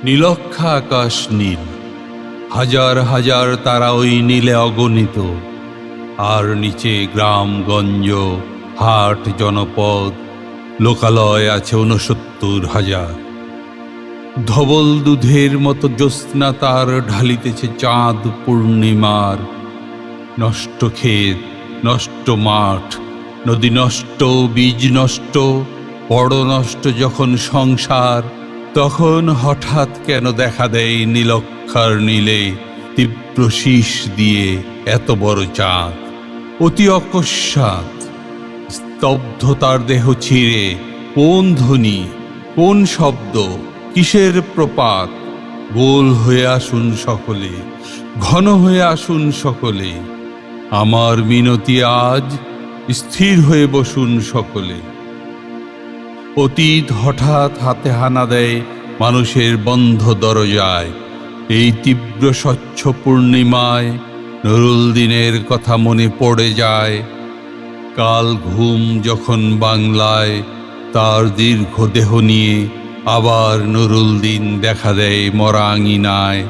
নীলক্ষা আকাশ নীল, হাজার হাজার তারা ওই নীলে অগণিত। আর নিচে গ্রামগঞ্জ, হাট, জনপদ, লোকালয় আছে ৬৯,০০০। ধবল দুধের মতো জ্যোৎস্না তার ঢালিতেছে চাঁদ পূর্ণিমার। নষ্ট ক্ষেত, নষ্ট মাঠ, নদী নষ্ট, বীজ নষ্ট, বড় নষ্ট যখন সংসার, তখন হঠাৎ কেন দেখা দেয় নীলক্ষার নীলে তীব্র শীষ দিয়ে এত বড় চাঁদ। অতি অকস্মাৎ স্তব্ধতার দেহ ছিঁড়ে কোন ধ্বনি, কোন শব্দ, কিসের প্রপাত? গোল হয়ে আসুন সকলে, ঘন হয়ে আসুন সকলে। আমার মিনতি আজ, স্থির হয়ে বসুন সকলে। অতীত হঠাৎ হাতে হানা দেয় মানুষের বন্ধ দরজায়। এই তীব্র স্বচ্ছ পূর্ণিমায় নুরুল দিনের কথা মনে পড়ে যায়। কাল ঘুম যখন বাংলায় তার দীর্ঘ দেহ নিয়ে আবার নুরুল দিন দেখা দেয় মরা আঙিনায়।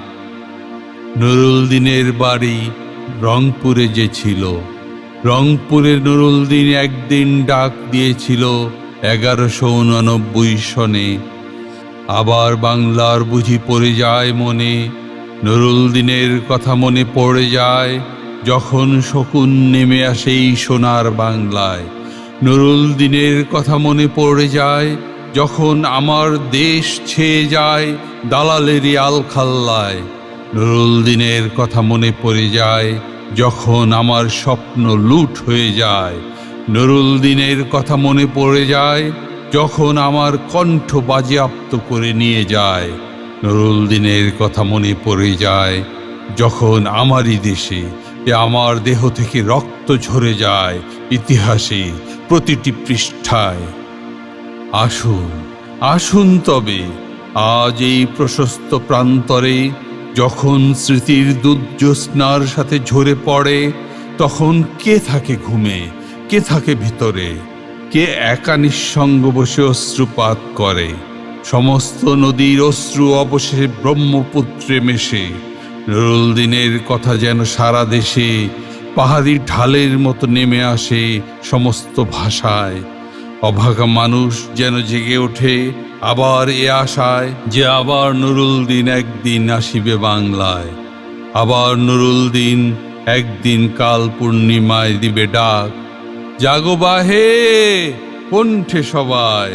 নুরুল দিনের বাড়ি রংপুরে যে ছিল, রংপুরে নুরুল দিন একদিন ডাক দিয়েছিল ১১৮৯ সনে। আবার বাংলার বুঝি পড়ে যায় মনে, নুরুল দিনের কথা মনে পড়ে যায় যখন শকুন নেমে আসে এই সোনার বাংলায়। নুরুল দিনের কথা মনে পড়ে যায় যখন আমার দেশ ছেয়ে যায় দালালেরই আলখাল্লায়। নুরুল দিনের কথা মনে পড়ে যায় যখন আমার স্বপ্ন লুট হয়ে যায়। নুরুল দিনের কথা মনে পড়ে যায় যখন আমার কণ্ঠ বাজেয়াপ্ত করে নিয়ে যায়। নুরুল দিনের কথা মনে পড়ে যায় যখন আমারই দেশে আমার দেহ থেকে রক্ত ঝরে যায় ইতিহাসে প্রতিটি পৃষ্ঠায়। আসুন, আসুন তবে আজ এই প্রশস্ত প্রান্তরে, যখন স্মৃতির দুর্জ্যোৎস্নার সাথে ঝরে পড়ে, তখন কে থাকে ঘুমে, কে থাকে ভিতরে, কে একা নিঃসঙ্গ বসে অশ্রুপাত করে? সমস্ত নদীর অশ্রু অবশেষে ব্রহ্মপুত্রে মেশে। নুরুল দিনের কথা যেন সারা দেশে পাহাড়ি ঢালের মতো নেমে আসে সমস্ত ভাষায়। অভাগা মানুষ যেন জেগে ওঠে আবার এ আশায় যে আবার নুরুল দিন একদিন আসিবে বাংলায়। আবার নুরুল দিন একদিন কাল পূর্ণিমায় দিবে ডাক, জাগো বাহে কণ্ঠে সবাই।